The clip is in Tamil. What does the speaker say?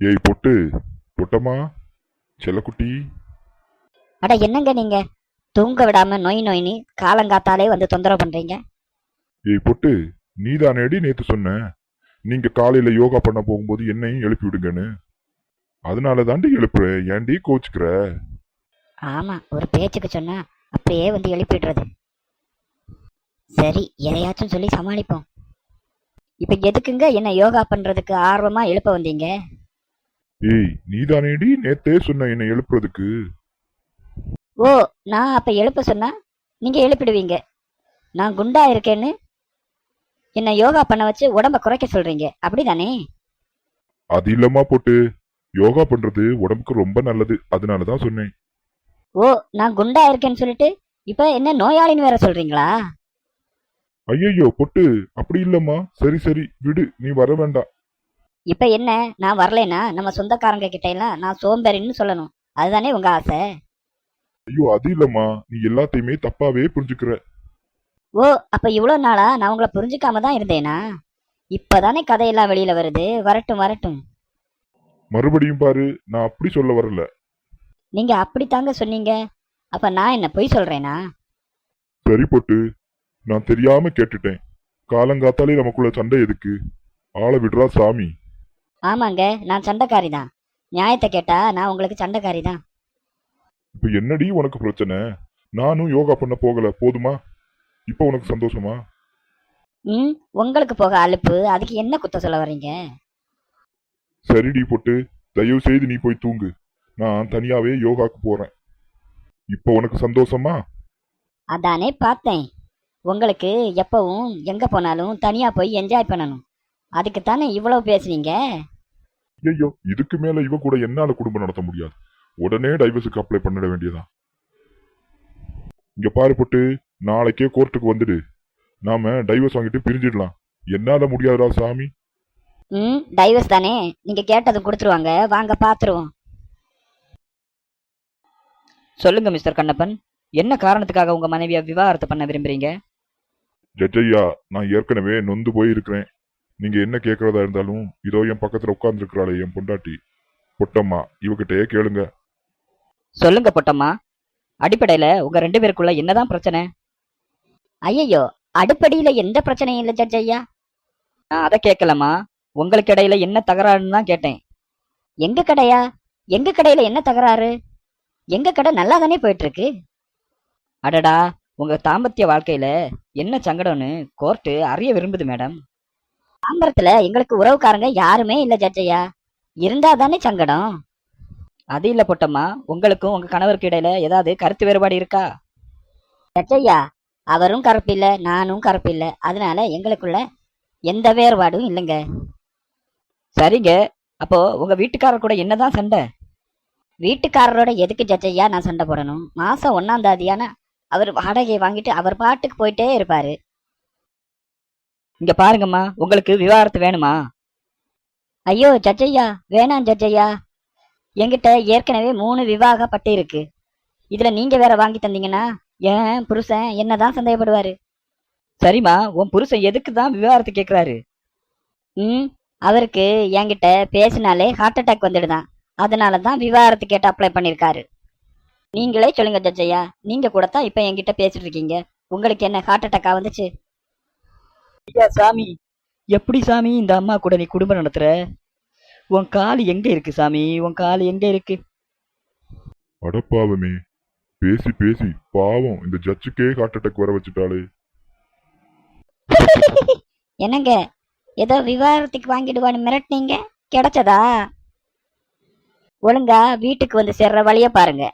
ஏய் பொட்டு, பொட்டம்மா, செல்லக்குட்டி. அட என்னங்க நீங்க தூங்க விடாம நொய் நொய்னு காலங்காத்தாலே வந்து தொந்தரவு பண்றீங்க. ஏய் பொட்டு, நீதானேடி நேத்து சொன்ன நீங்க காலையில யோகா பண்ண போகும்போது என்னையும் எழுப்பி விடுங்கன்னு. அதனால தாண்டி எழுப்புற, ஏன்டி கோச்சுக்கிற? ஆமா, ஒரு பேச்சுக்கு சொன்னா அப்படியே வந்து எழுப்பிடுறது. சரி, எதையாச்சும் சொல்லி சமாளிப்போம். இப்ப எதுக்குங்க என்ன யோகா பண்றதுக்கு ஆர்வமா எழுப்ப வந்தீங்க? ஏய், நீதானேடி நேத்தே சொன்ன என்னை எழுப்புறதுக்கு. ஓ, நான் அப்ப எழுப்ப சொன்னா நீங்க எழுப்பிடுவீங்க. நான் குண்டா இருக்கேன்னு என்ன யோகா பண்ண வச்சு உடம்ப குறைக்க சொல்றீங்க, அப்படிதானே? அது இல்லம்மா பொட்டு, யோகா பண்றது உடம்புக்கு ரொம்ப நல்லது, அதனாலதான் சொன்னேன். ஓ, நான் குண்டா இருக்கேன்னு சொல்லிட்டு இப்ப என்ன நோயாளின்னு வேற சொல்றீங்களா? ஐயையோ பொட்டு, அப்படி இல்லம்மா. சரி சரி விடு, நீ வர வேண்டாம். இப்ப என்ன, நான் வரலைன்னா நம்ம சொந்தக்காரங்க கிட்ட எல்லாம் நான் சோம்பேறின்னு சொல்லணும், அதுதானே உங்க ஆசை? ஐயோ அது இல்லம்மா, நீ எல்லாத்தையுமே தப்பாவே புரிஞ்சுக்கிற. ஓ, அப்ப இவ்வளவு நாளா நான் உங்களை புரிஞ்சுக்காம தான் இருந்தேனா? இப்பதானே கதையெல்லாம் வெளியில வருது. வரட்டும் வரட்டும். மறுபடியும் பாரு, நான் அப்படி சொல்ல வரல. நீங்க அப்படித்தாங்க சொன்னீங்க. அப்ப நான் என்ன பொய் சொல்றேனா? சரி பொட்டு, நான் தெரியாம கேட்டுட்டேன். காலங்காத்தாலே நமக்குள்ள சண்டை எதுக்கு? ஆள விடுறா சாமி. ஆமாங்க, நான் சண்டைக்காரி தான். நியாயத்தை கேட்டா நான் உங்களுக்கு சண்டைக்காரி தான். இப்ப என்னடி உனக்கு பிரச்சனை? நானும் யோகா பண்ண போகல, போதுமா? இப்ப உனக்கு சந்தோஷமா? ம், உங்களுக்கு போக அலுப்பு, அதுக்கு என்ன குத்த சொல்ல வர்றீங்க? சரிடி பொட்டு, தயவு செய்து நீ போய் தூங்கு. நான் தனியாவே யோகாக்கு போறேன். இப்ப உனக்கு சந்தோஷமா? அதானே பார்த்தேன். உங்களுக்கு எப்பவும் எங்க போனாலும் தனியா போய் என்ஜாய் பண்ணணும். அதுக்குத்தானே இவ்வளவு பேசுனீங்க. ஐயோ, இதுக்கு மேல இவ கூட என்னால குடும்பம் நடத்த முடியாது. உடனே டைவர்ஸுக்கு அப்ளை பண்ணிட வேண்டியதான். இங்க பாரு பொட்டு, நாளைக்கே கோர்ட்டுக்கு வந்துடு. நாம டைவர்ஸ் வாங்கிட்டு பிரிஞ்சிடலாம். என்னால முடியாதுடா சாமி. ம், டைவர்ஸ் தானே, நீங்க கேட்டதும் கொடுத்துருவாங்க, வாங்க பாத்துருவோம். சொல்லுங்க மிஸ்டர் கண்ணப்பன், என்ன காரணத்துக்காக உங்க மனைவியை விவாகரத்து பண்ண விரும்புறீங்க? ஜட்ஜையா, நான் ஏற்கனவே நொந்து போய் இருக்கிறேன். நீங்க என்ன கேட்கறதா இருந்தாலும் இதோ என் பக்கத்துல உட்கார்ந்து இருக்கிறாளே என் பொண்டாட்டி பொட்டம்மா, இவகிட்டயே கேளுங்க. சொல்லுங்க பொட்டம்மா, அடிப்படையில உங்க ரெண்டு பேருக்குள்ள என்னதான் பிரச்சனை? ஐயோ, அடிப்படையில எந்த பிரச்சனையும் இல்ல ஜட்ஜ் ஐயா. நான் அதை கேட்கலமா, உங்களுக்கு இடையில என்ன தகராறுன்னு தான் கேட்டேன். எங்க கடையா? எங்க கடையில என்ன தகராறு? எங்க கடை நல்லா தானே போயிட்டு இருக்கு. அடடா, உங்க தாம்பத்திய வாழ்க்கையில என்ன சங்கடம்னு கோர்ட்டு அறிய விரும்புது மேடம். தாம்பரத்துல எங்களுக்கு உறவுக்காரங்க யாருமே இல்ல ஜட்ஜையா, இருந்தா தானே சங்கடம். அது இல்ல பொட்டம்மா, உங்களுக்கும் உங்க கணவருக்கு இடையில ஏதாவது கருத்து வேறுபாடு இருக்கா? ஜட்ஜையா, அவரும் கருப்பு இல்ல, நானும் கருப்பு இல்ல, அதனால எங்களுக்குள்ள எந்த வேறுபாடும் இல்லைங்க. சரிங்க, அப்போ உங்க வீட்டுக்காரர் கூட என்னதான் சண்டை? வீட்டுக்காரரோட எதுக்கு ஜட்ஜையா நான் சண்டை போடணும்? மாசம் 1ஆம் தேதியான அவர் வாடகையை வாங்கிட்டு அவர் பாட்டுக்கு போயிட்டே இருப்பாரு. இங்க பாருங்கம்மா, உங்களுக்கு விவாகரத்து வேணுமா? ஐயோ ஜட்ஜையா, வேணாம் ஜட்ஜையா. என்கிட்ட ஏற்கனவே 3 விவாக பட்டு இருக்கு. இதுல நீங்க வேற வாங்கி தந்தீங்கன்னா ஏன் புருஷன் என்னதான் சந்தேகப்படுவாரு. சரிம்மா, உன் புருஷன் எதுக்கு தான் விவாகரத்து கேக்குறாரு? ம், அவருக்கு என்கிட்ட பேசினாலே ஹார்ட் அட்டாக் வந்துடுதான், அதனாலதான் விவாகரத்து கேட்டு அப்ளை பண்ணிருக்காரு. நீங்களே சொல்லுங்க ஜட்ஜையா, நீங்க கூட தான் இப்ப என்கிட்ட பேசிட்டு இருக்கீங்க, உங்களுக்கு என்ன ஹார்ட் அட்டாக்கா வந்துச்சு? ஐயா சாமி, எப்படி சாமி இந்த அம்மா கூட நீ குடும்பம் நடத்துற? உன் கால் எங்க இருக்கு சாமி, உன் கால் எங்க இருக்கு? அடப்பாவமே, பேசி பேசி பாவம் இந்த ஜட்ஜுக்கே ஹார்ட் அட்டாக் வர வச்சுட்டாளே. என்னங்க, ஏதோ விவாகரத்துக்கு வாங்கிடுவான்னு மிரட்டினீங்க, கிடைச்சதா? ஒழுங்கா வீட்டுக்கு வந்து சேர்ற வழிய பாருங்க.